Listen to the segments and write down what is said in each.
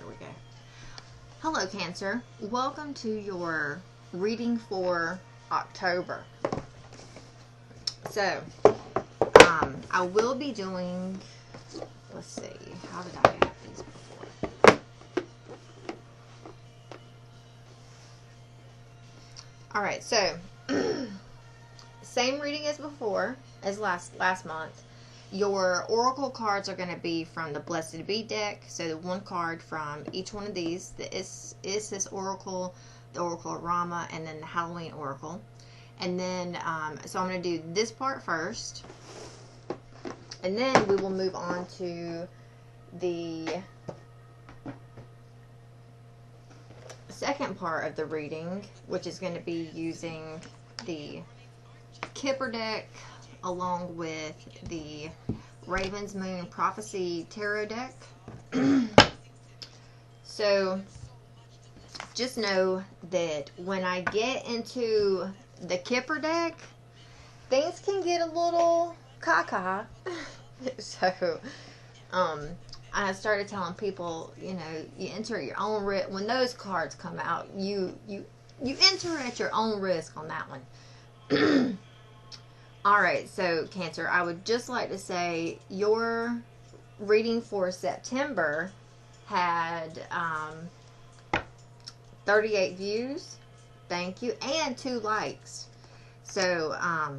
There we go. Hello, Cancer. Welcome to your reading for October. So, I will be doing, let's see, how did I have these before? Alright, so, same reading as before, as last month. Your oracle cards are going to be from the Blessed Bee deck. So the one card from each one of these, the Isis Oracle, the Oracle of Rama, and then the Halloween Oracle. And then, so I'm going to do this part first. And then we will move on to the second part of the reading, which is going to be using the Kipper deck along with the Raven's Moon Prophecy Tarot deck. So just know that when I get into the Kipper deck, things can get a little caca. So I started telling people, you know, you enter your own risk. When those cards come out, you enter at your own risk on that one. Alright, so Cancer, I would just like to say your reading for September had 38 views. Thank you. And 2 likes. So, I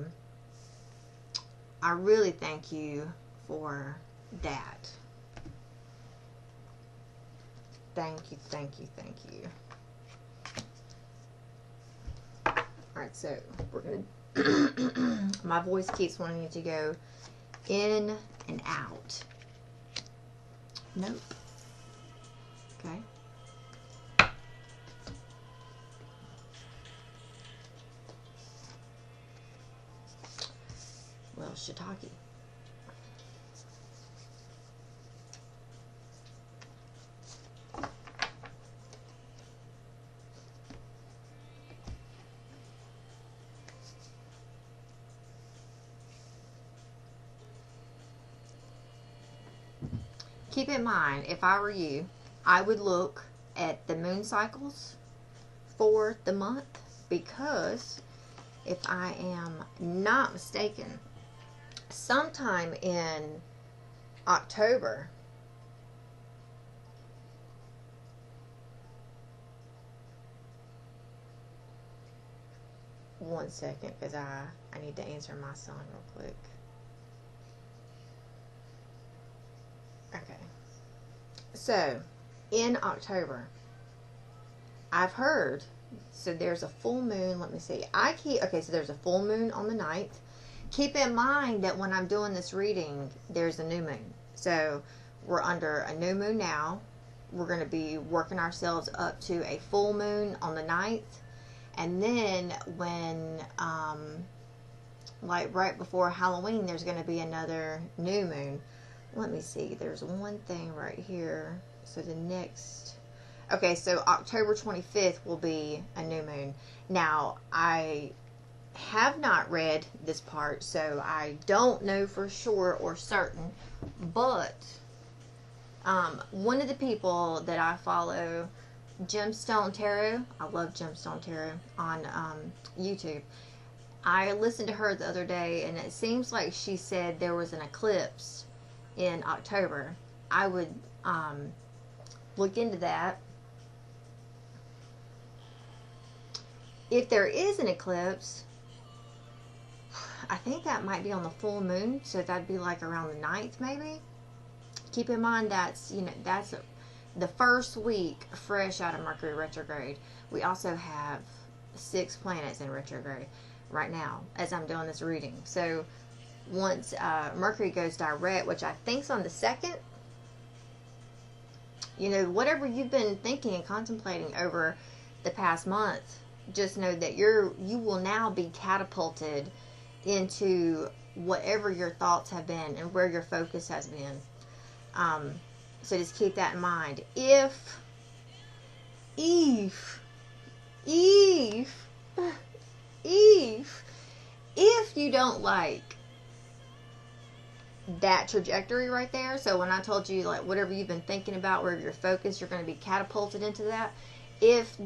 really thank you for that. Thank you, thank you, thank you. Alright, so we're going to my voice keeps wanting it to go in and out. Nope. Okay. Well, shiitake. Keep in mind, if I were you, I would look at the moon cycles for the month, because if I am not mistaken, sometime in October, one second, because I need to answer my son real quick. Okay. So, in October, I've heard, so there's a full moon, let me see. Okay, so there's a full moon on the 9th. Keep in mind that when I'm doing this reading, there's a new moon. So, we're under a new moon now. We're going to be working ourselves up to a full moon on the 9th. And then when, like right before Halloween, there's going to be another new moon. Let me see. There's one thing right here. So the next... Okay, so October 25th will be a new moon. Now, I have not read this part, so I don't know for sure or certain. But one of the people that I follow, Gemstone Tarot, I love Gemstone Tarot, on YouTube. I listened to her the other day, and it seems like she said there was an eclipse in October. I would look into that. If there is an eclipse, I think that might be on the full moon, so that'd be like around the 9th maybe. Keep in mind that's, you know, that's the first week fresh out of Mercury retrograde. We also have 6 planets in retrograde right now as I'm doing this reading. So once Mercury goes direct, which I think's on the 2nd, you know, whatever you've been thinking and contemplating over the past month, just know that you will now be catapulted into whatever your thoughts have been and where your focus has been. So just keep that in mind. If you don't like that trajectory right there. So when I told you, like, whatever you've been thinking about, wherever you're focused, you're going to be catapulted into that. If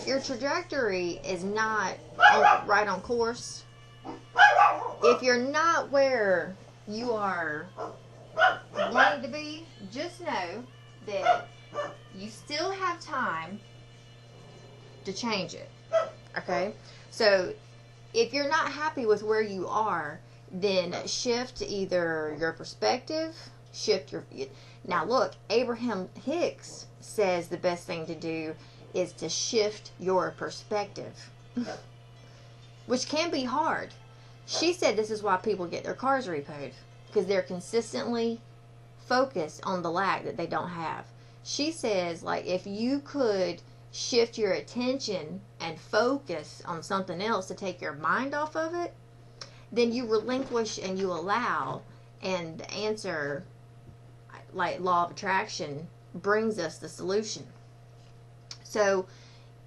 your trajectory is not right on course, if you're not where you are wanting to be, just know that you still have time to change it. Okay? So if you're not happy with where you are, then shift either your perspective, shift your... Now look, Abraham Hicks says the best thing to do is to shift your perspective. Which can be hard. She said this is why people get their cars repoed. Because they're consistently focused on the lack that they don't have. She says, like, if you could shift your attention and focus on something else to take your mind off of it, then you relinquish and you allow, and the answer, like law of attraction, brings us the solution. So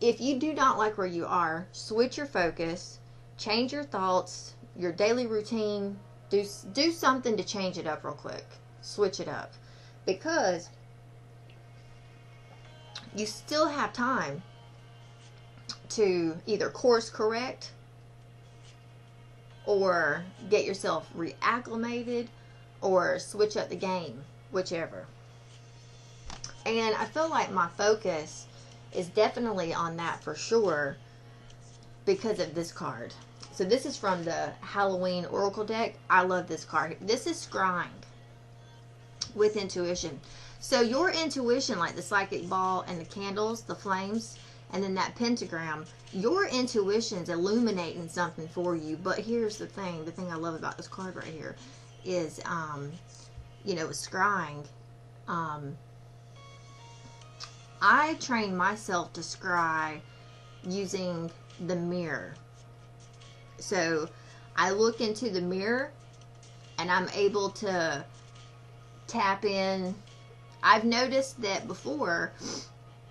if you do not like where you are, switch your focus, change your thoughts, your daily routine, do something to change it up real quick. Switch it up. Because you still have time to either course correct or get yourself reacclimated or switch up the game, whichever. And I feel like my focus is definitely on that for sure because of this card. So this is from the Halloween Oracle deck. I love this card. This is scrying with intuition. So your intuition, like the psychic ball and the candles, the flames, and then that pentagram, your intuition's illuminating something for you. But here's the thing I love about this card right here is, you know, scrying. I train myself to scry using the mirror. So I look into the mirror and I'm able to tap in. I've noticed that before.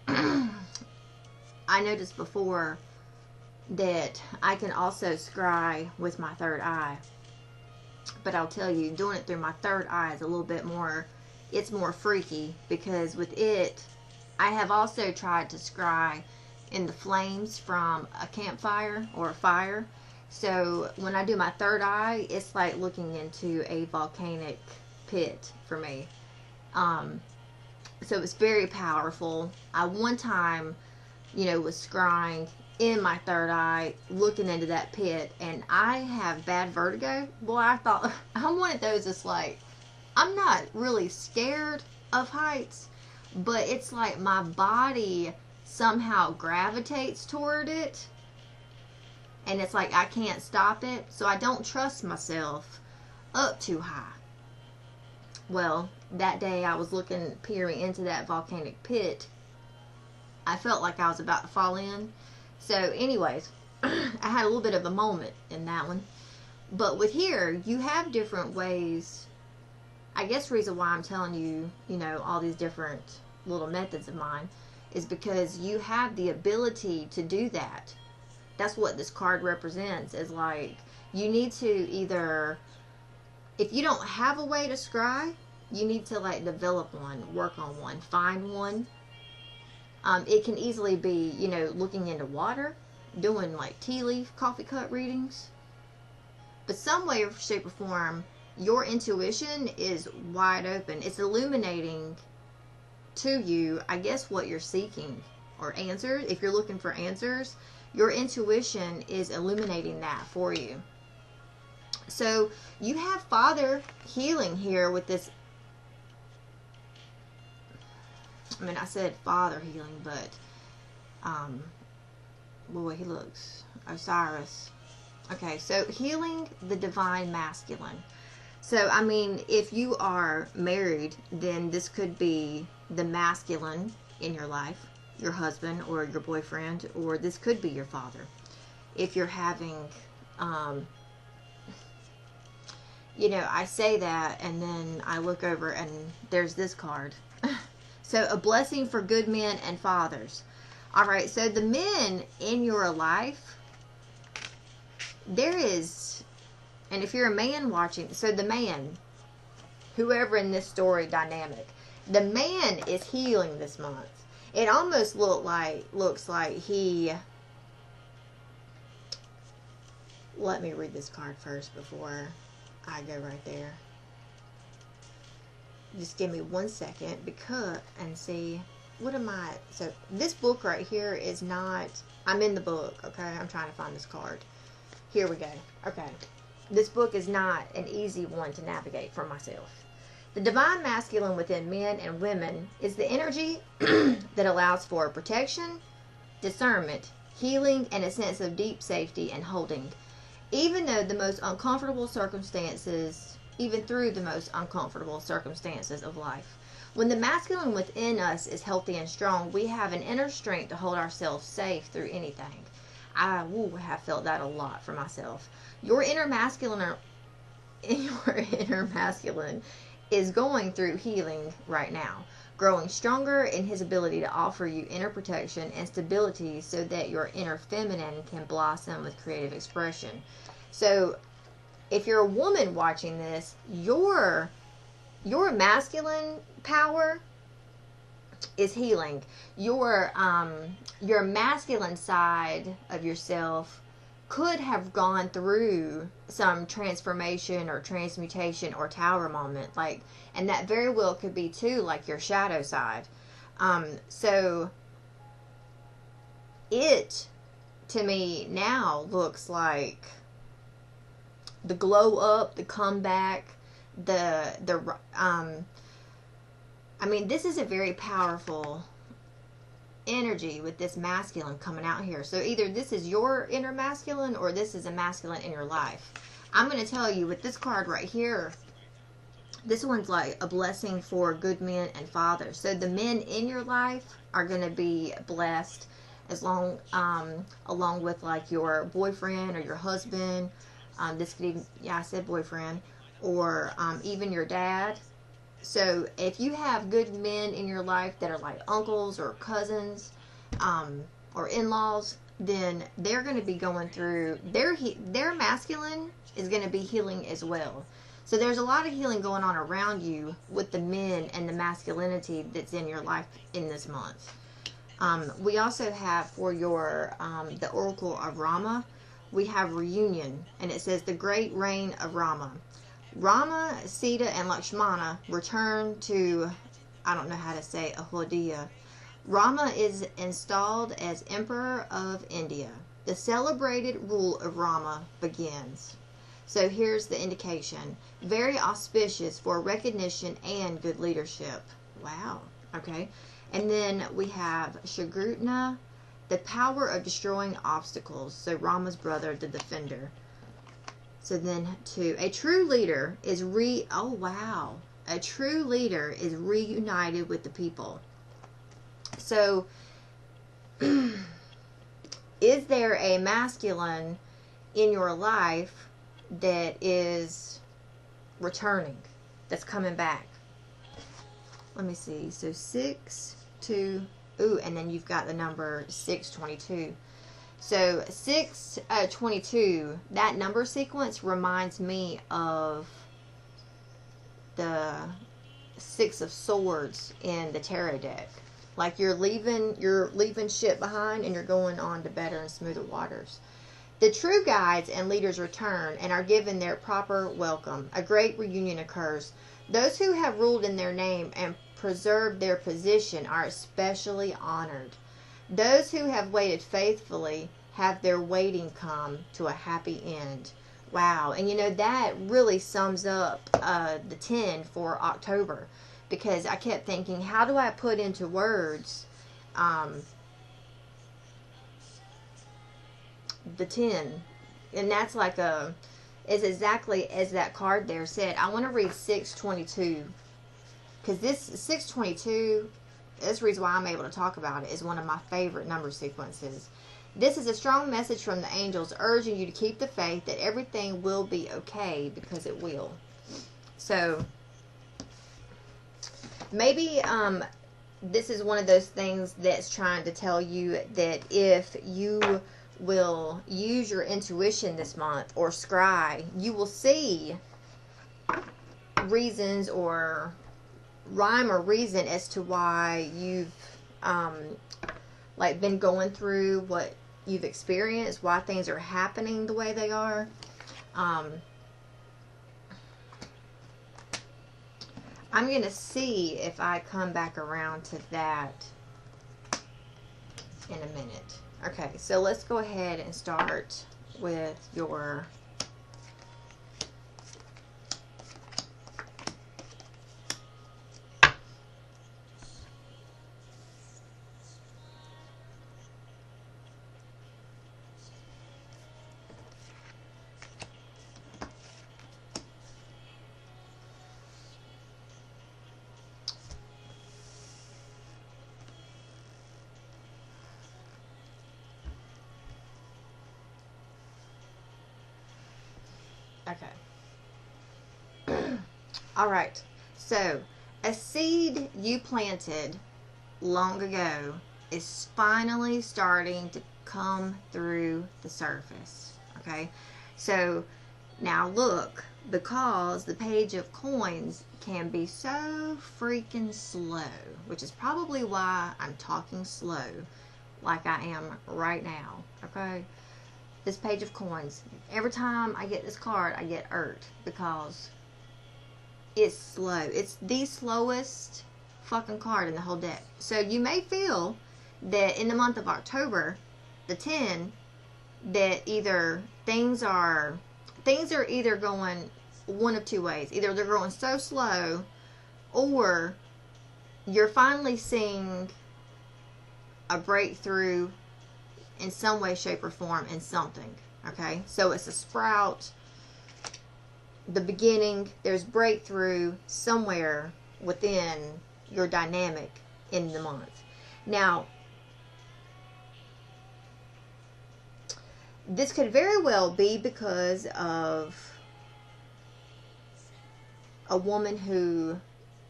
I noticed before that I can also scry with my third eye. But I'll tell you, doing it through my third eye is a little bit more, it's more freaky, because with it, I have also tried to scry in the flames from a campfire or a fire. So when I do my third eye, it's like looking into a volcanic pit for me. So it's very powerful. I one time, you know, was scrying in my third eye, looking into that pit, and I have bad vertigo. Boy, I thought, I'm one of those that's like, I'm not really scared of heights, but it's like my body somehow gravitates toward it, and it's like I can't stop it, so I don't trust myself up too high. Well, that day I was peering into that volcanic pit. I felt like I was about to fall in. So anyways, I had a little bit of a moment in that one. But with here, you have different ways. I guess the reason why I'm telling you, you know, all these different little methods of mine is because you have the ability to do that. That's what this card represents, is like, you need to either, if you don't have a way to scry, you need to like develop one, work on one, find one. It can easily be, you know, looking into water, doing like tea leaf, coffee cup readings. But some way, shape, or form, your intuition is wide open. It's illuminating to you, I guess, what you're seeking or answers. If you're looking for answers, your intuition is illuminating that for you. So you have Father healing here with this. I mean, I said Father healing, but boy, he looks Osiris. Okay, so healing the divine masculine. So I mean, if you are married, then this could be the masculine in your life, your husband or your boyfriend, or this could be your father. If you're having, you know, I say that and then I look over and there's this card. So a blessing for good men and fathers. All right, so the men in your life, there is, and if you're a man watching, so the man, whoever in this story dynamic. The man is healing this month. It almost looks like he... Let me read this card first before I go right there. Just give me 1 second and see what am I... So this book right here is not... I'm in the book, okay? I'm trying to find this card. Here we go. Okay. This book is not an easy one to navigate for myself. The divine masculine within men and women is the energy that allows for protection, discernment, healing, and a sense of deep safety and holding. Even through the most uncomfortable circumstances of life. When the masculine within us is healthy and strong, we have an inner strength to hold ourselves safe through anything. I have felt that a lot for myself. Your inner masculine is going through healing right now, growing stronger in his ability to offer you inner protection and stability so that your inner feminine can blossom with creative expression. So if you're a woman watching this, your masculine power is healing. Your masculine side of yourself could have gone through some transformation or transmutation or tower moment, and that very well could be too, like your shadow side. So it, to me, now looks like the glow up, the comeback, I mean, this is a very powerful energy with this masculine coming out here. So either this is your inner masculine or this is a masculine in your life. I'm going to tell you with this card right here, this one's like a blessing for good men and fathers. So the men in your life are going to be blessed along with like your boyfriend or your husband. This could even, I said boyfriend, or even your dad. So if you have good men in your life that are like uncles or cousins or in-laws, then they're going to be going through, their masculine is going to be healing as well. So there's a lot of healing going on around you with the men and the masculinity that's in your life in this month. We also have for your the Oracle of Rama, we have reunion, and it says the great reign of Rama. Rama, Sita, and Lakshmana return to, I don't know how to say, Ayodhya. Rama is installed as Emperor of India. The celebrated rule of Rama begins. So here's the indication. Very auspicious for recognition and good leadership. Wow. Okay. And then we have Shagrutna, the power of destroying obstacles. So Rama's brother, the defender. So then a true leader is a true leader is reunited with the people. So is there a masculine in your life that is returning, that's coming back? Let me see. So 6, 2, and then you've got the number 622. So 622, that number sequence reminds me of the 6 of Swords in the tarot deck. Like you're leaving shit behind and you're going on to better and smoother waters. The true guides and leaders return and are given their proper welcome. A great reunion occurs. Those who have ruled in their name and preserved their position are especially honored. Those who have waited faithfully have their waiting come to a happy end. Wow. And you know, that really sums up the 10 for October, because I kept thinking, how do I put into words the 10? And that's like is exactly as that card there said. I want to read 622, because this 622, that's the reason why I'm able to talk about it, is one of my favorite number sequences. This is a strong message from the angels urging you to keep the faith that everything will be okay, because it will. So maybe this is one of those things that's trying to tell you that if you will use your intuition this month or scry, you will see reasons or rhyme or reason as to why you've like been going through what you've experienced, why things are happening the way they are. I'm going to see if I come back around to that in a minute. Okay, so let's go ahead and start with your okay. All right. So, a seed you planted long ago is finally starting to come through the surface. Okay. So, now look, because the page of coins can be so freaking slow, which is probably why I'm talking slow like I am right now. Okay. This page of coins, every time I get this card, I get irked because it's slow. It's the slowest fucking card in the whole deck. So you may feel that in the month of October, the 10, that either things are either going one of two ways. Either they're going so slow, or you're finally seeing a breakthrough in some way, shape, or form in something. Okay, so it's a sprout, the beginning, there's breakthrough somewhere within your dynamic in the month. Now, this could very well be because of a woman who,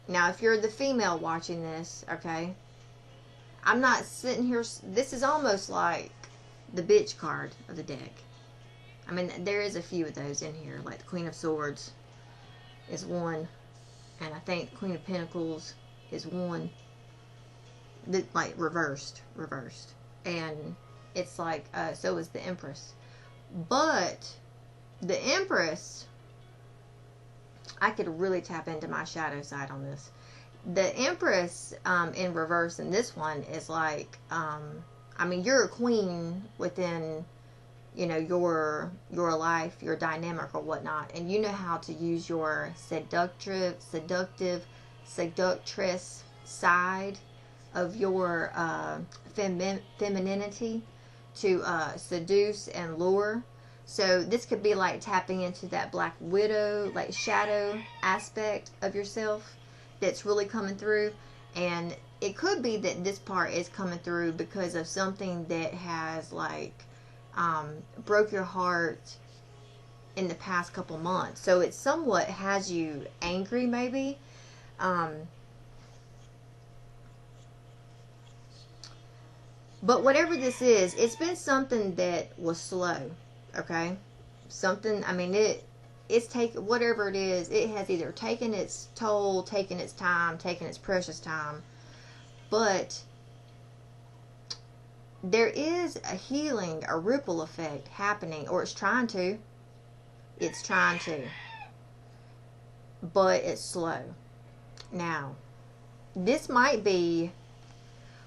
now if you're the female watching this, okay, I'm not sitting here, this is almost like the bitch card of the deck. I mean, there is a few of those in here, like the Queen of Swords is one, and I think the Queen of Pentacles is one, like reversed, and it's like, so is the Empress. But the Empress, I could really tap into my shadow side on this. The Empress in reverse in this one is like, I mean, you're a queen within, you know, your life, your dynamic or whatnot, and you know how to use your seductress side of your femininity to seduce and lure. So this could be like tapping into that Black Widow, like shadow aspect of yourself that's really coming through. And it could be that this part is coming through because of something that has like broke your heart in the past couple months. So it somewhat has you angry maybe. But whatever this is, it's been something that was slow. Okay? Something, I mean, it's taken, whatever it is, it has either taken its toll, taken its time, taken its precious time. But there is a healing, a ripple effect happening, or it's trying to. It's trying to. But it's slow. Now, this might be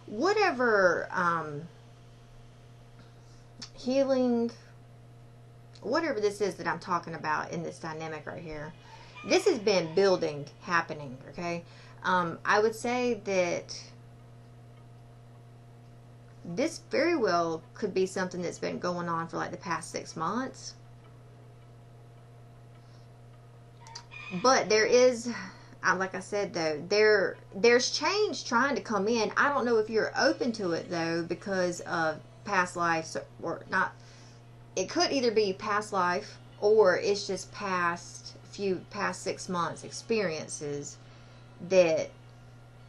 whatever healing, whatever this is that I'm talking about in this dynamic right here. This has been building, happening, okay? I would say that this very well could be something that's been going on for like the past 6 months. But there is, like I said though, there's change trying to come in. I don't know if you're open to it though because of past lives or not. It could either be past life or it's just past 6 months experiences that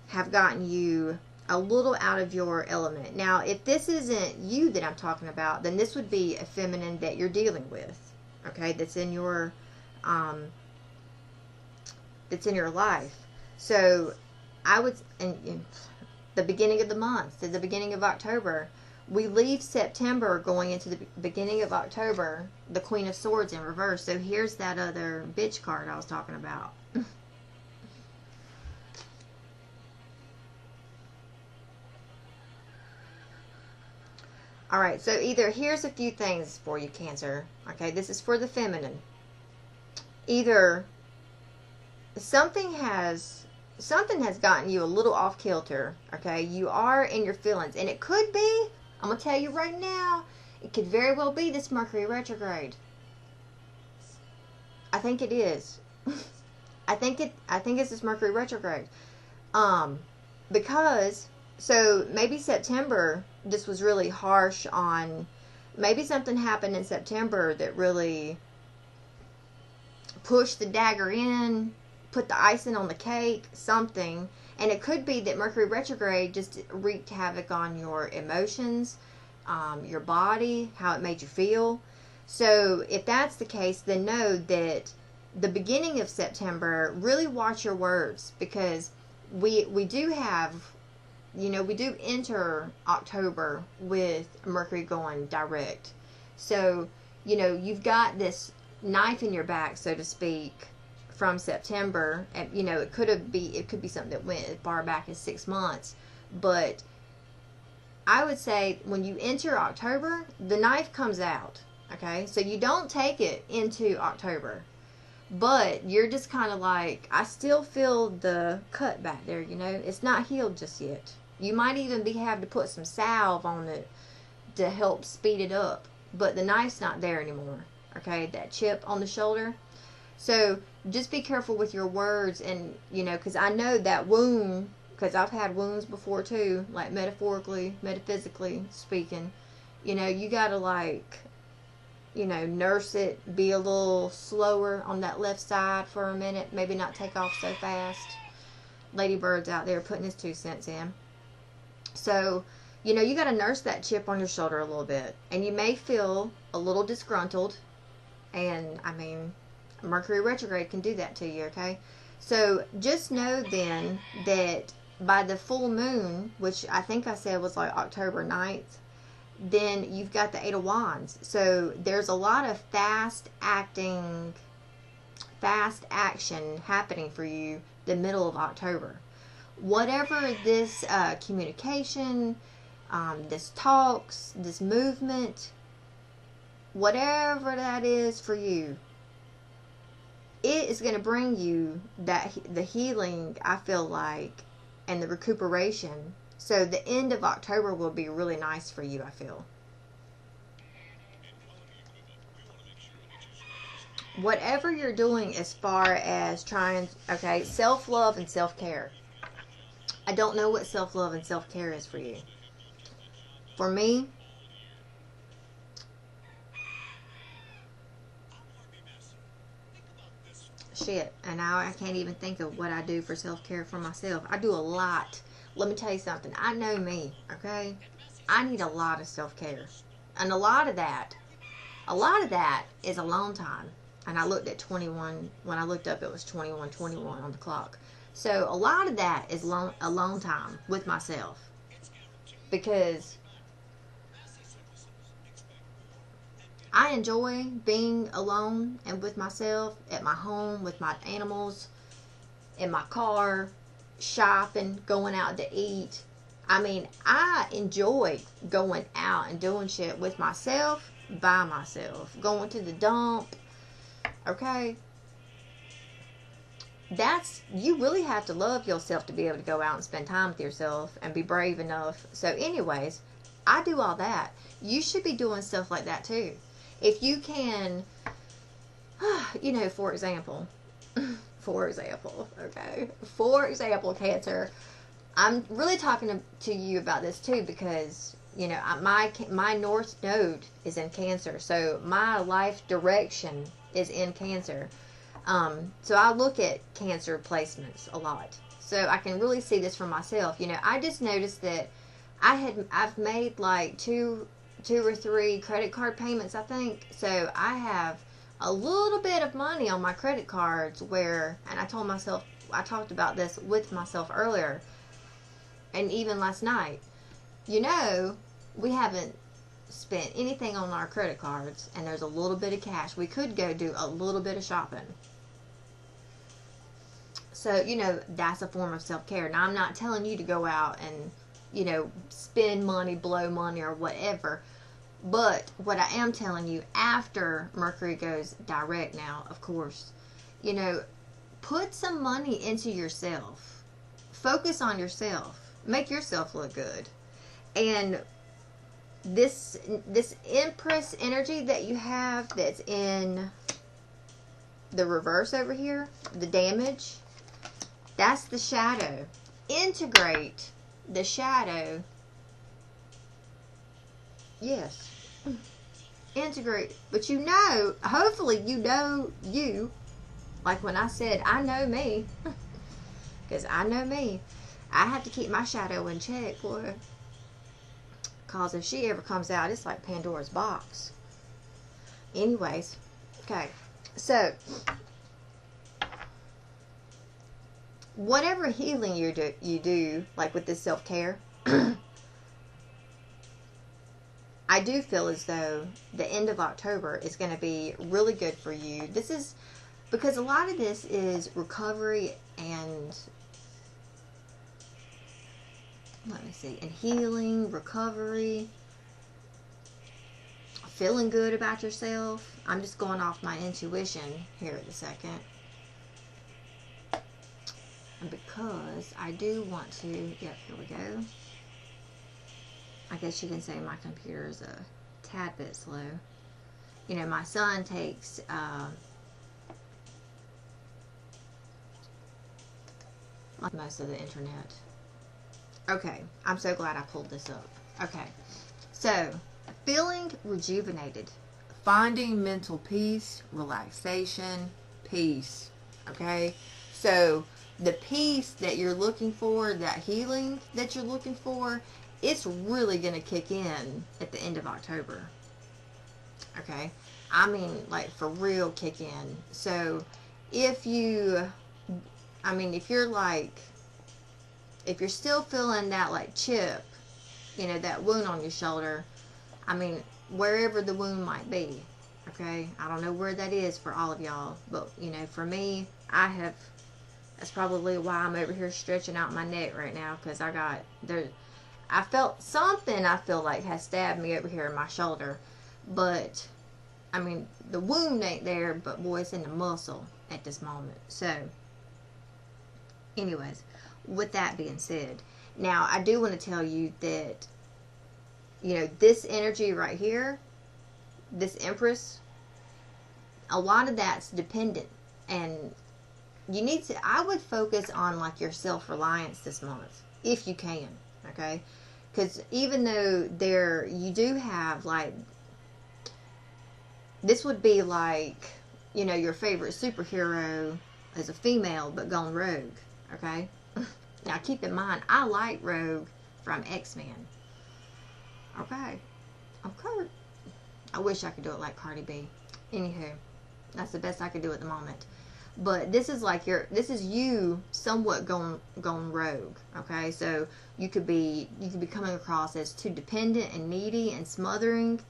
have gotten you a little out of your element. Now, if this isn't you that I'm talking about, then this would be a feminine that you're dealing with, okay, that's in your that's in your life. So I would, and the beginning of the month, to the beginning of October, we leave September going into the beginning of October, the Queen of Swords in reverse. So here's that other bitch card I was talking about. Alright, so either, here's a few things for you, Cancer. Okay, this is for the feminine. Either something has gotten you a little off kilter. Okay, you are in your feelings, and it could be, I'm gonna tell you right now, it could very well be this Mercury retrograde. I think it is. I think it's this Mercury retrograde. Because, so maybe September, this was really harsh on, maybe something happened in September that really pushed the dagger in, put the icing on the cake, something. And it could be that Mercury retrograde just wreaked havoc on your emotions, your body, how it made you feel. So if that's the case, then know that the beginning of September, really watch your words, because we do have, you know, we do enter October with Mercury going direct. So, you know, you've got this knife in your back, so to speak, from September. And, you know, it could be something that went as far back as 6 months. But I would say when you enter October, the knife comes out. Okay? So you don't take it into October. But you're just kind of like, I still feel the cut back there, you know. It's not healed just yet. You might even have to put some salve on it to help speed it up. But the knife's not there anymore. Okay, that chip on the shoulder. So just be careful with your words, and, you know, because I know that wound, because I've had wounds before too, like metaphorically, metaphysically speaking. You know, you got to, like, you know, nurse it, be a little slower on that left side for a minute, maybe not take off so fast. Lady Bird's out there putting his 2 cents in. So, you know, you got to nurse that chip on your shoulder a little bit. And you may feel a little disgruntled. And, I mean, Mercury retrograde can do that to you, okay? So, just know then that by the full moon, which I think I said was like October 9th, then you've got the 8 of Wands. So, there's a lot of fast action happening for you the middle of October. Whatever this communication, this talks, this movement, whatever that is for you, it is going to bring you the healing, I feel like, and the recuperation. So the end of October will be really nice for you, I feel. Whatever you're doing as far as trying, okay, self-love and self-care. I don't know what self-love and self-care is for you. For me, shit, and now I can't even think of what I do for self-care for myself. I do a lot. Let me tell you something. I know me, okay? I need a lot of self-care. And a lot of that is alone time. And I looked at 21, when I looked up it was 21:21 on the clock. So a lot of that is alone time with myself. Because I enjoy being alone and with myself, at my home, with my animals, in my car, shopping, going out to eat. I mean, I enjoy going out and doing shit with myself, by myself, going to the dump, okay? You really have to love yourself to be able to go out and spend time with yourself and be brave enough. So anyways, I do all that. You should be doing stuff like that too. If you can, you know, for example, okay? For example, Cancer, I'm really talking to you about this too because, you know, my North Node is in Cancer. So my life direction is in Cancer. So I look at Cancer placements a lot. So I can really see this for myself. You know, I just noticed that I've made like two or three credit card payments, I think. So I have a little bit of money on my credit cards where, and I told myself, I talked about this with myself earlier and even last night, you know, we haven't spent anything on our credit cards and there's a little bit of cash. We could go do a little bit of shopping. So, you know, that's a form of self-care. Now, I'm not telling you to go out and, you know, spend money, blow money, or whatever. But what I am telling you, after Mercury goes direct now, of course, you know, put some money into yourself. Focus on yourself. Make yourself look good. And this Empress energy that you have that's in the reverse over here, the damage, that's the shadow. Integrate the shadow. Yes. Integrate. But you know, hopefully you know you. Like when I said, I know me. Because I know me. I have to keep my shadow in check, boy. Because if she ever comes out, it's like Pandora's box. Anyways. Okay. So, whatever healing you do, like with this self-care, I do feel as though the end of October is going to be really good for you. This is because a lot of this is recovery and, let me see, and healing, recovery, feeling good about yourself. I'm just going off my intuition here at the second. And because I do want to, yep, here we go. I guess you can say my computer is a tad bit slow. You know, my son takes most of the internet. Okay, I'm so glad I pulled this up. Okay, so feeling rejuvenated, finding mental peace, relaxation, peace. Okay, so the peace that you're looking for, that healing that you're looking for, it's really going to kick in at the end of October. Okay? I mean, like, for real kick in. So, if you, I mean, if you're like, if you're still feeling that, like, chip, you know, that wound on your shoulder, I mean, wherever the wound might be, okay? I don't know where that is for all of y'all, but, you know, for me, that's probably why I'm over here stretching out my neck right now, because I felt something, I feel like, has stabbed me over here in my shoulder. But, I mean, the wound ain't there, but boy, it's in the muscle at this moment. So, anyways, with that being said, now I do want to tell you that, you know, this energy right here, this Empress, a lot of that's dependent. And you need to, I would focus on, like, your self-reliance this month, if you can. Okay, because even though you do have, like, this would be like, you know, your favorite superhero as a female but gone rogue. Okay, now keep in mind, I like Rogue from X-Men. Okay, I wish I could do it like Cardi B. Anywho, that's the best I could do at the moment. But this is like this is you somewhat gone rogue. Okay, so you could be coming across as too dependent and needy and smothering,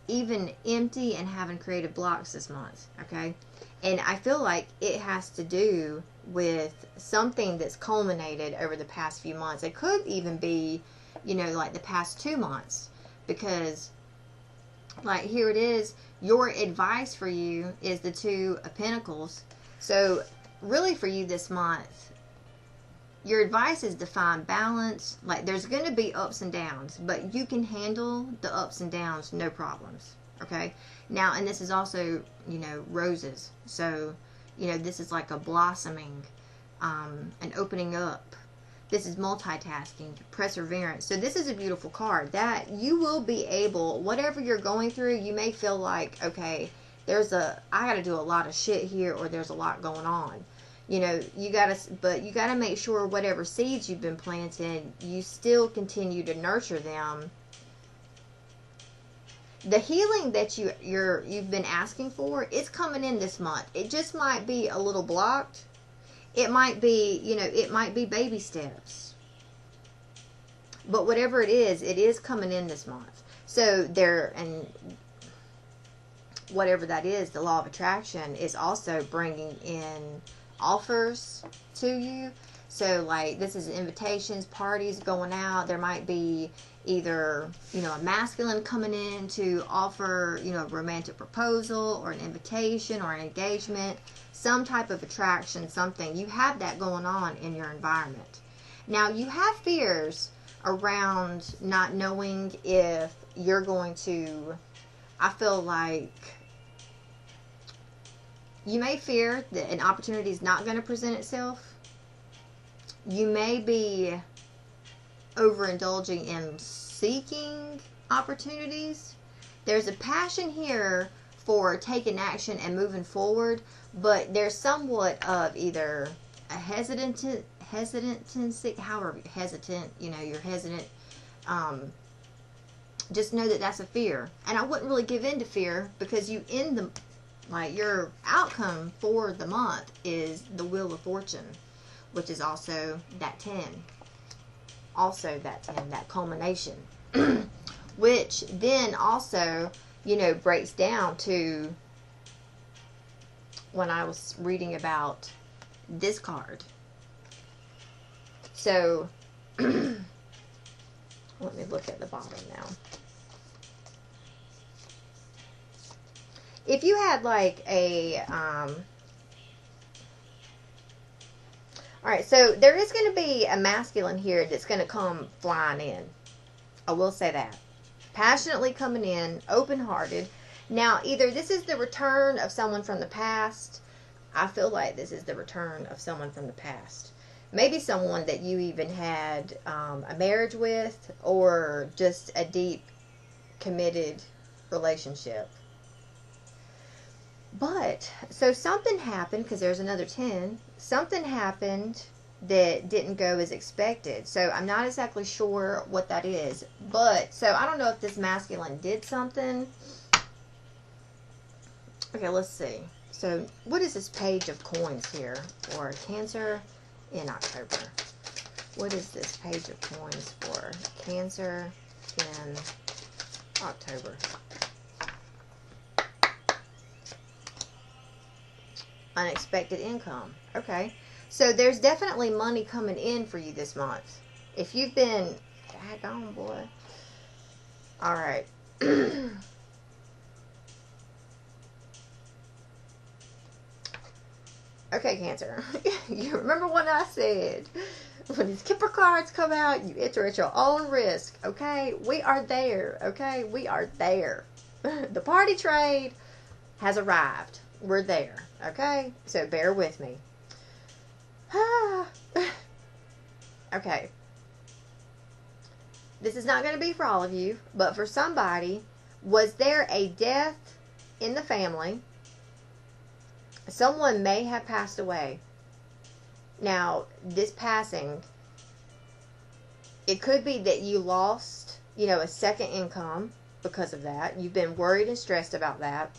even empty and having creative blocks this month. Okay, and I feel like it has to do with something that's culminated over the past few months. It could even be, you know, like the past 2 months, because, like, here it is. Your advice for you is the Two of Pentacles. So, really for you this month, your advice is to find balance. Like, there's going to be ups and downs, but you can handle the ups and downs, no problems. Okay? Now, and this is also, you know, roses. So, you know, this is like a blossoming, an opening up. This is multitasking, perseverance. So this is a beautiful card that you will be able, whatever you're going through, you may feel like, okay, I got to do a lot of shit here, or there's a lot going on. You know, but you got to make sure whatever seeds you've been planting, you still continue to nurture them the healing that you've been asking for, it's coming in this month. It just might be a little blocked. It might be, it might be baby steps. But whatever it is coming in this month. So and whatever that is, the law of attraction is also bringing in offers to you. So like, this is invitations, parties going out. There might be either, a masculine coming in to offer, a romantic proposal or an invitation or an engagement, some type of attraction, something. You have that going on in your environment. Now, you have fears around not knowing if you're going to, I feel like you may fear that an opportunity is not going to present itself. You may be overindulging in seeking opportunities. There's a passion here for taking action and moving forward, but there's somewhat of either a hesitancy, however, hesitant, you're hesitant. Just know that that's a fear. And I wouldn't really give in to fear, because your outcome for the month is the Wheel of Fortune, which is also that 10. Also that 10, that culmination. Which then also, breaks down to when I was reading about this card. So, let me look at the bottom now. If you had like a, alright, so there is going to be a masculine here that's going to come flying in. I will say that. Passionately coming in, open-hearted. Now, either this is the return of someone from the past. I feel like this is the return of someone from the past. Maybe someone that you even had a marriage with, or just a deep, committed relationship. But, so something happened, because there's another 10. Something happened that didn't go as expected. So I'm not exactly sure what that is. But, so I don't know if this masculine did something. Okay, let's see. So, what is this page of coins here for Cancer in October? What is this page of coins for Cancer in October? Unexpected income. Okay. So there's definitely money coming in for you this month. If you've been, daggone boy. Alright. Okay, Cancer. You remember what I said? When these Kipper cards come out, you enter at your own risk. Okay? We are there. Okay? We are there. The party trade has arrived. We're there. Okay? So bear with me. Okay. This is not going to be for all of you, but for somebody, was there a death in the family? Someone may have passed away. Now, this passing, it could be that you lost, a second income because of that. You've been worried and stressed about that.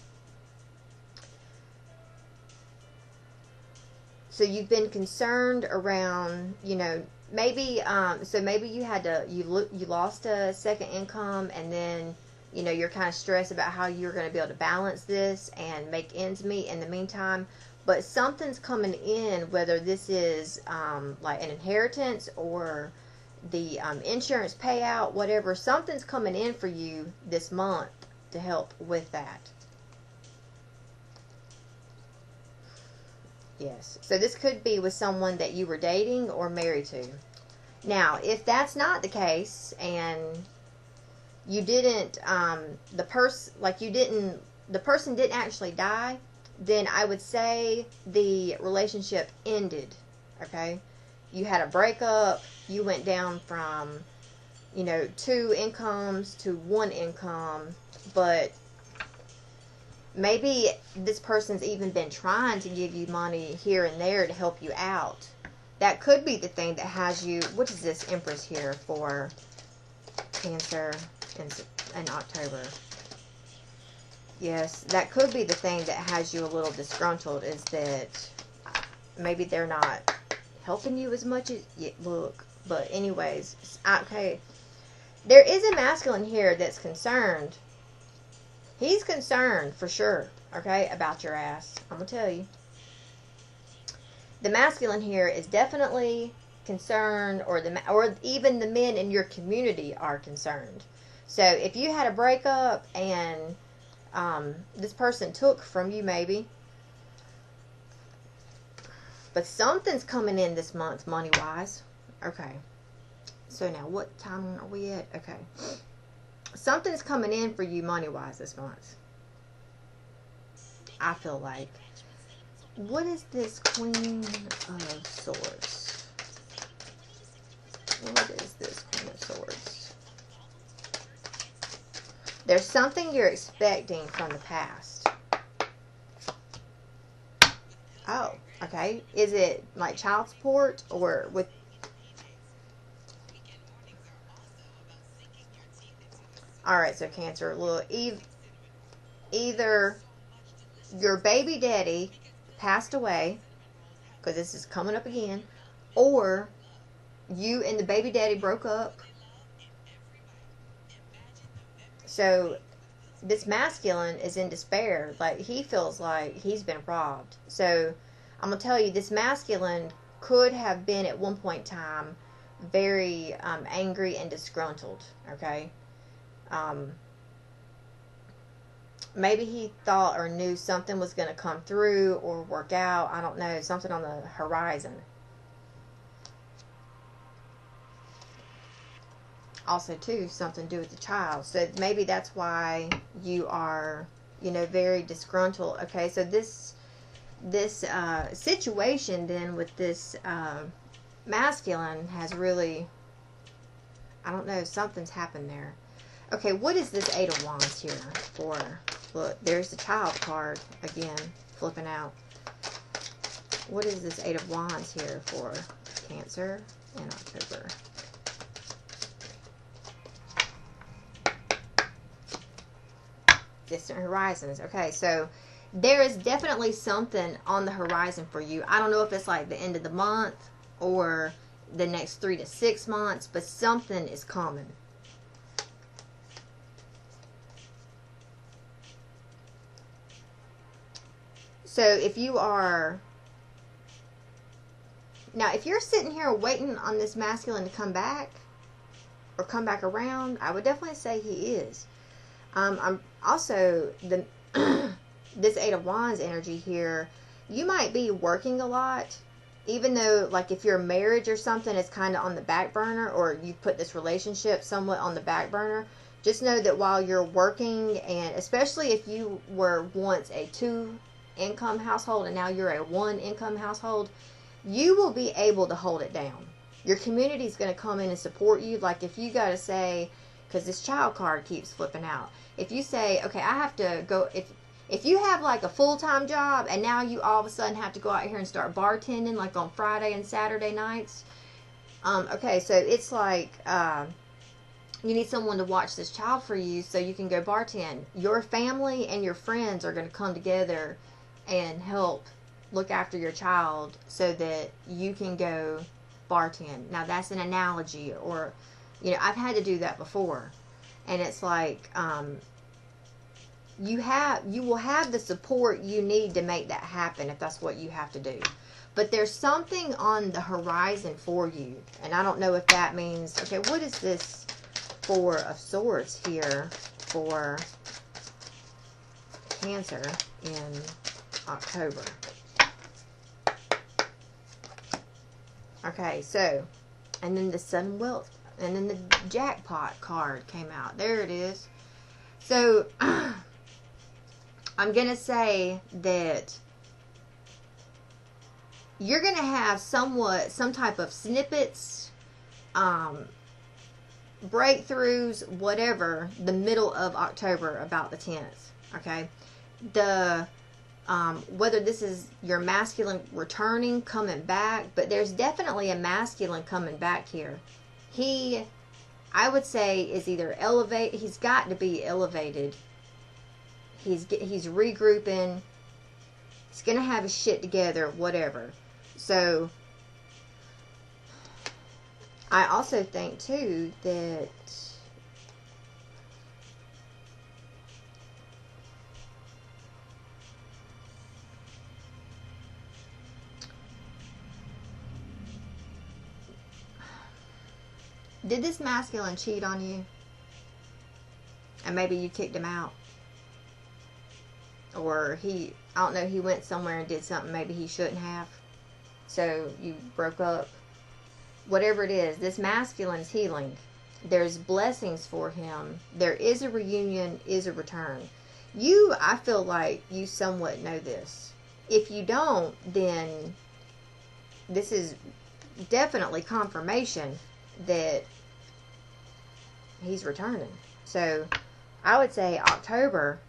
So you've been concerned around, maybe, so maybe you had to, you lost a second income, and then, you're kind of stressed about how you're going to be able to balance this and make ends meet in the meantime. But something's coming in, whether this is like an inheritance or the insurance payout, whatever. Something's coming in for you this month to help with that. Yes. So this could be with someone that you were dating or married to. Now, if that's not the case, and you didn't, the person didn't actually die, then I would say the relationship ended. Okay? You had a breakup. You went down from, 2 incomes to 1 income, but maybe this person's even been trying to give you money here and there to help you out. That could be the thing that has you. What is this Empress here for Cancer in October? Yes, that could be the thing that has you a little disgruntled, is that maybe they're not helping you as much as you look. But anyways, okay, there is a masculine here that's concerned. He's concerned for sure, okay, about your ass. I'm gonna tell you. The masculine here is definitely concerned, or even the men in your community are concerned. So if you had a breakup and this person took from you, maybe, but something's coming in this month, money wise. Okay. So now, what time are we at? Okay. Something's coming in for you money wise this month. I feel like. What is this Queen of Swords? What is this Queen of Swords? There's something you're expecting from the past. Oh, okay. Is it like child support, or with... Alright, so Cancer, either your baby daddy passed away, because this is coming up again, or you and the baby daddy broke up. So this masculine is in despair. Like, he feels like he's been robbed. So I'm going to tell you, this masculine could have been at one point in time very angry and disgruntled. Okay. Maybe he thought or knew something was going to come through or work out. I don't know. Something on the horizon. Also, too, something to do with the child. So maybe that's why you are, very disgruntled. Okay, so this situation then with this masculine has really, I don't know, something's happened there. Okay, what is this Eight of Wands here for? Look, there's the child card again, flipping out. What is this Eight of Wands here for Cancer in October? Distant horizons. Okay, so there is definitely something on the horizon for you. I don't know if it's like the end of the month or the next 3 to 6 months, but something is coming. So if you are... Now, if you're sitting here waiting on this masculine to come back or come back around, I would definitely say he is. I'm also, this Eight of Wands energy here, you might be working a lot, even though, like, if your marriage or something is kind of on the back burner, or you put this relationship somewhat on the back burner, just know that while you're working, and especially if you were once a 2-income household and now you're a 1-income household, you will be able to hold it down. Your community is going to come in and support you. Like, if you got to say, because this child card keeps flipping out, if you say, okay, I have to go, if you have like a full-time job and now you all of a sudden have to go out here and start bartending like on Friday and Saturday nights, okay, so it's like you need someone to watch this child for you so you can go bartend. Your family and your friends are going to come together and help look after your child so that you can go bartend. Now, that's an analogy, or, I've had to do that before. And it's like, you will have the support you need to make that happen if that's what you have to do. But there's something on the horizon for you. And I don't know if that means, okay, what is this Four of Swords here for Cancer in October? Okay, so, and then the Sudden Wealth, and then the Jackpot card came out. There it is. So, I'm going to say that you're going to have some type of snippets, breakthroughs, whatever, the middle of October, about the 10th. Okay? Whether this is your masculine returning, coming back, but there's definitely a masculine coming back here. He, I would say, is either he's got to be elevated. He's regrouping. He's going to have his shit together, whatever. So, I also think, too, that did this masculine cheat on you? And maybe you kicked him out. Or I don't know, he went somewhere and did something maybe he shouldn't have. So you broke up. Whatever it is, this masculine's healing. There's blessings for him. There is a reunion, is a return. I feel like you somewhat know this. If you don't, then this is definitely confirmation that he's returning. So I would say October,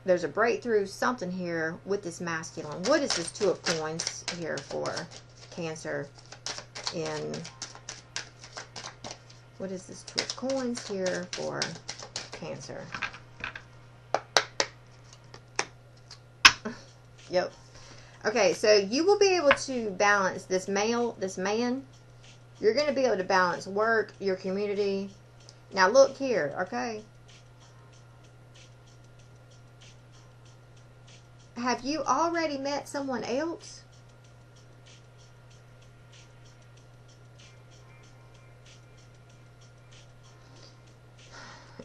there's a breakthrough, something here with this masculine. What is this Two of Coins here for Cancer? What is this Two of Coins here for Cancer? Yep. Okay, so you will be able to balance this man. You're going to be able to balance work, your community. Now look here, okay? Have you already met someone else?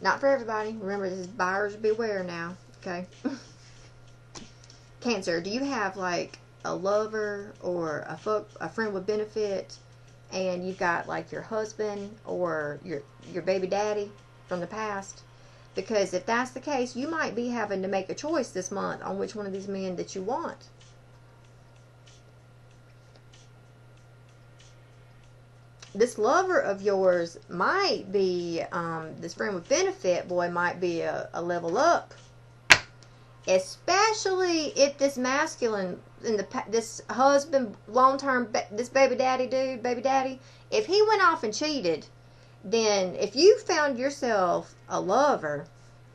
Not for everybody. Remember, this is buyers beware now, okay? Cancer, do you have like a lover or a friend with benefit, and you've got like your husband or your baby daddy from the past? Because if that's the case, you might be having to make a choice this month on which one of these men that you want. This lover of yours might be, this friend with benefit boy might be a level up. Especially if this masculine, this husband, long-term, this baby daddy, if he went off and cheated, then if you found yourself a lover,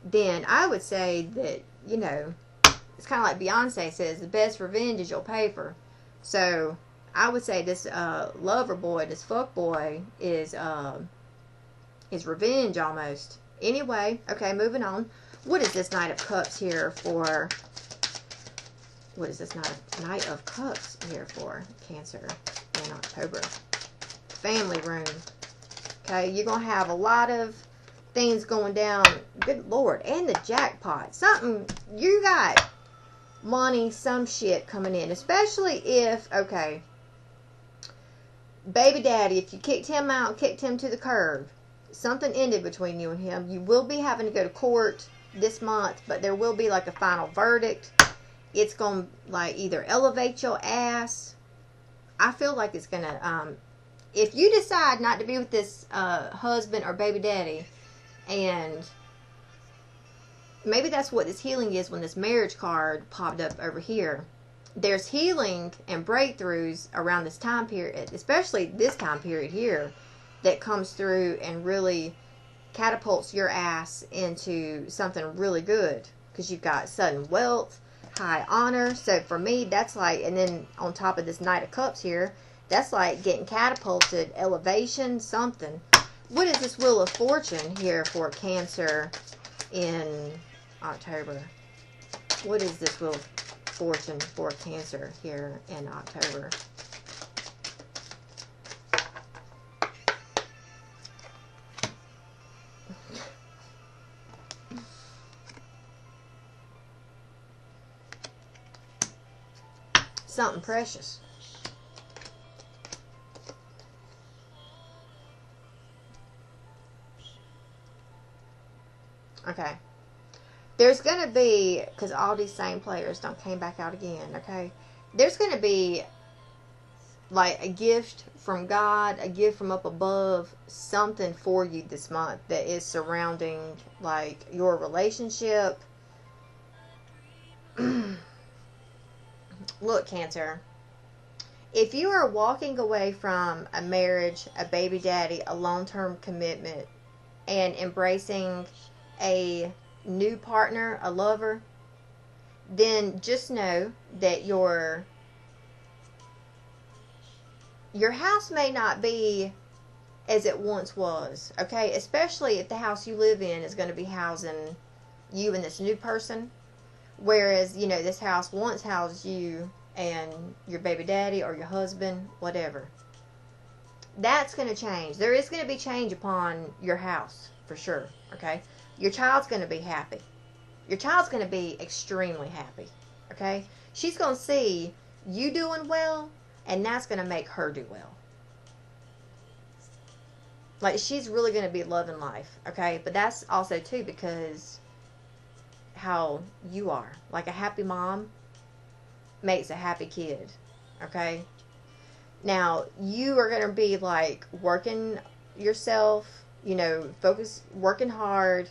then I would say that, you know, it's kind of like Beyonce says, the best revenge is your paper. So I would say this lover boy, this fuck boy, is revenge almost. Anyway, okay, moving on. What is this Knight of Cups here for? What is this Knight of Cups here for Cancer in October? Family room. Okay, you're going to have a lot of things going down. Good Lord. And the jackpot. Something, you got money, some shit coming in. Especially if, okay, baby daddy, if you kicked him out, kicked him to the curb, something ended between you and him. You will be having to go to court this month, but there will be like a final verdict. It's going to like either elevate your ass. I feel like it's going to, if you decide not to be with this husband or baby daddy, and maybe that's what this healing is when this marriage card popped up over here. There's healing and breakthroughs around this time period, especially this time period here, that comes through and really catapults your ass into something really good, because you've got sudden wealth, high honor. So for me, that's like, and then on top of this Knight of Cups here, that's like getting catapulted, elevation, something. What is this Wheel of Fortune here for Cancer in October? What is this Wheel of Fortune for Cancer here in October? Something precious. Okay. There's going to be, because all these same players don't came back out again, okay? There's going to be like a gift from God, a gift from up above, something for you this month that is surrounding like your relationship. Look, Cancer, if you are walking away from a marriage, a baby daddy, a long-term commitment, and embracing a new partner, a lover, then just know that your house may not be as it once was, okay? Especially if the house you live in is going to be housing you and this new person. Whereas, you know, this house once housed you and your baby daddy or your husband, whatever. That's going to change. There is going to be change upon your house, for sure, okay? Your child's going to be happy. Your child's going to be extremely happy, okay? She's going to see you doing well, and that's going to make her do well. Like, she's really going to be loving life, okay? But that's also, too, because how you are. Like, a happy mom makes a happy kid, okay? Now, you are going to be, like, working yourself, you know, working hard,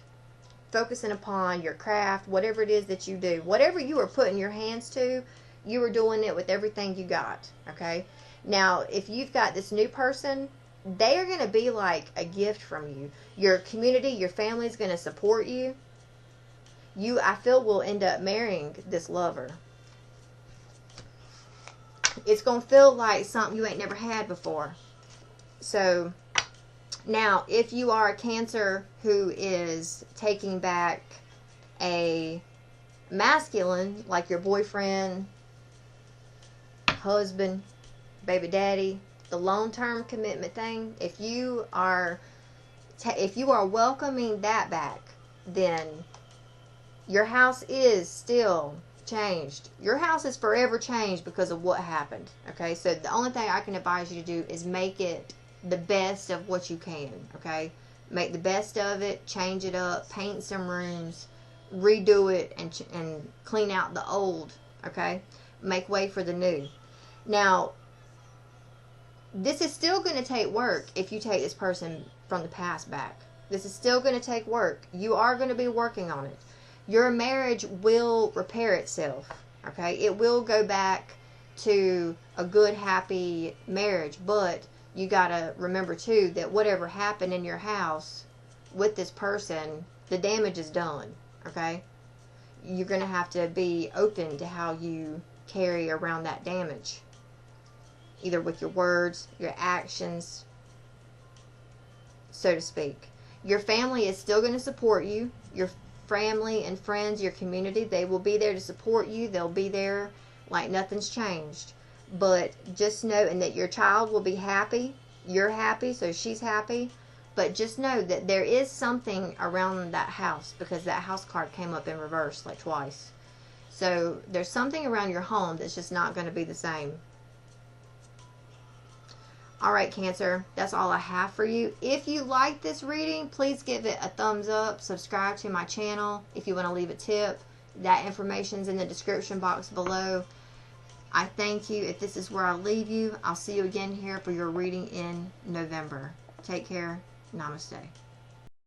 focusing upon your craft, whatever it is that you do. Whatever you are putting your hands to, you are doing it with everything you got, okay? Now, if you've got this new person, they are going to be like a gift from you. Your community, your family is going to support you. You, I feel, will end up marrying this lover. It's going to feel like something you ain't never had before. So, now, if you are a Cancer who is taking back a masculine, like your boyfriend, husband, baby daddy, the long-term commitment thing, if you are welcoming that back, then your house is still changed. Your house is forever changed because of what happened. Okay, so the only thing I can advise you to do is make it the best of what you can. Okay, make the best of it, change it up, paint some rooms, redo it, and clean out the old. Okay, make way for the new. Now, this is still going to take work if you take this person from the past back. This is still going to take work. You are going to be working on it. Your marriage will repair itself, okay? It will go back to a good, happy marriage, but you got to remember, too, that whatever happened in your house with this person, the damage is done, okay? You're going to have to be open to how you carry around that damage, either with your words, your actions, so to speak. Your family is still going to support you. Your family and friends, your community, they will be there to support you. They'll be there like nothing's changed. But just know, and that your child will be happy. You're happy, so she's happy. But just know that there is something around that house, because that house card came up in reverse like twice. So there's something around your home that's just not going to be the same. Alright, Cancer, that's all I have for you. If you like this reading, please give it a thumbs up. Subscribe to my channel. If you want to leave a tip, that information's in the description box below. I thank you. If this is where I leave you, I'll see you again here for your reading in November. Take care. Namaste.